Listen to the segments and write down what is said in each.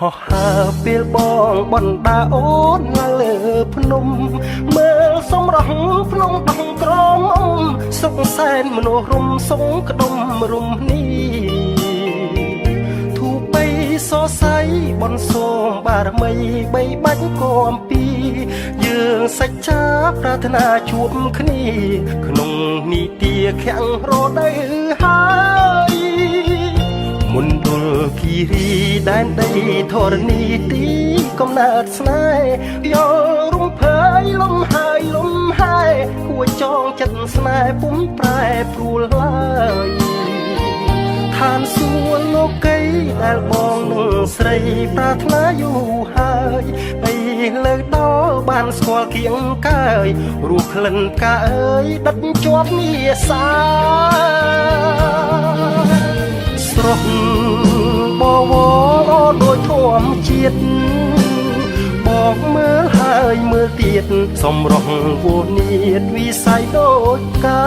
ហោះហើរពេលបងបណ្ដាអូនលើភ្នំមើលសម្រស់ភ្នំដងក្រមសុខសែនមនុស្សរុំសងក្ដុំរុំនេះធូបីសរសៃបនសូមបារមីបីបាច់គំពីយើងសច្ចាប្រាថ្នាជួបគ្នាក្នុងនីតិខាំងរដូវហើយមុនដុលគិរីដែនដីធរណីទីកំណើតស្នេហ៍យករំភើយលំហើយលំហើយគួរចងចិត្តស្នេហ៍ពុំប្រែព្រួលឡើយឋានសួគ៌លោកីដែលបងនឹងស្រីប្រាថ្នាយូរហើយបីលើដល់បានស្គាល់គៀងកាយរੂក្លិនផ្កាអើយដិតជាប់មាសាស្រស់បវរដោយធម្មជាតិបងមើលហើយមើលទៀតសម្រស់វនីតវិស័យដូចកា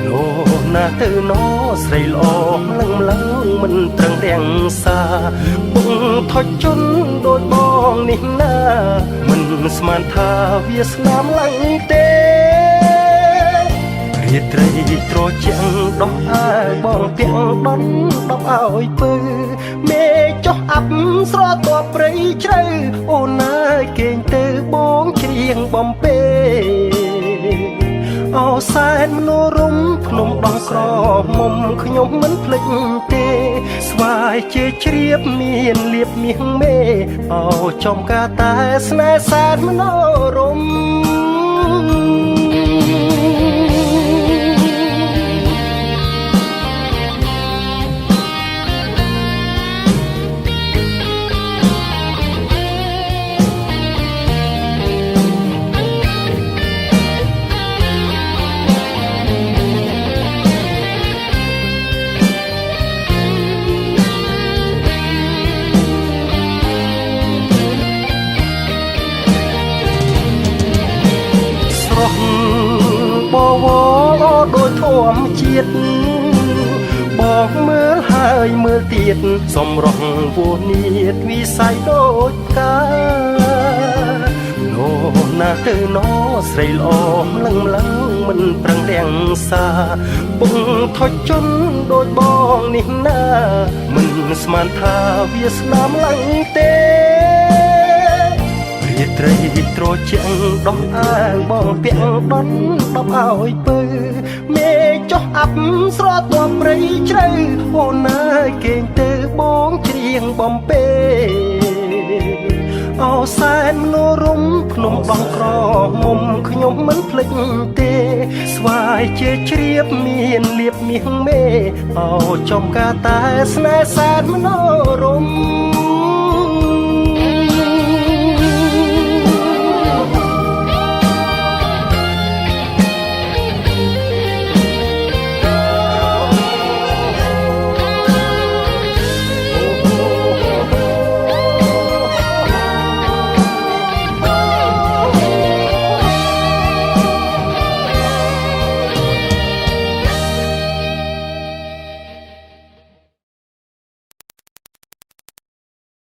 លោណាទៅណោស្រីល្អលឹងលឹងមិនត្រឹងរាំងសាពុងថុចជន់ដោយបងនេះណាមិនស្មានថាវាស្នាមឡើងទេរាត្រីត្រជាក់ដោះអាយបងពាក់ដន់ដប់ឲ្យពើមេចុះអាប់ស្រទាប់ព្រៃជ្រៅអូនអើយគេងទៅបងច្រៀងបំពេអូសែនមនុស្សរុំភ្នំដងក្រមុំខ្ញុំមិនភ្លេចទេស្វាយជាជ្រាបមានលៀបមាសមេអូចំកាតែស្នេហ៍សែនមនុស្សរុំបវរដោយធម្មជាតិបងមើលហើយមើលទៀតសម្រស់វនីតវិស័យដូចកាលោណាទៅណោស្រីល្អលឹងលឹងមិនប្រឹងរាំងសាពុងថុចជន់ដោយបងនេះណាមិនស្មានថាវាស្នាមឡើងទេរាត្រីត្រជាក់ដោះអាងបងពាក់ដន់ដប់ឲ្យពើមេចុះអាប់ស្រទាប់ព្រៃជ្រៅអូនអើយគេងទៅបងច្រៀងបំពេអូសែនមនុស្សរុំភ្នំដងក្រមុំខ្ញុំមិនភ្លេចទេស្វាយជាជ្រាបមានលៀបមាសមេអូចំកាតែស្នេហ៍សែនមនុស្សរុំ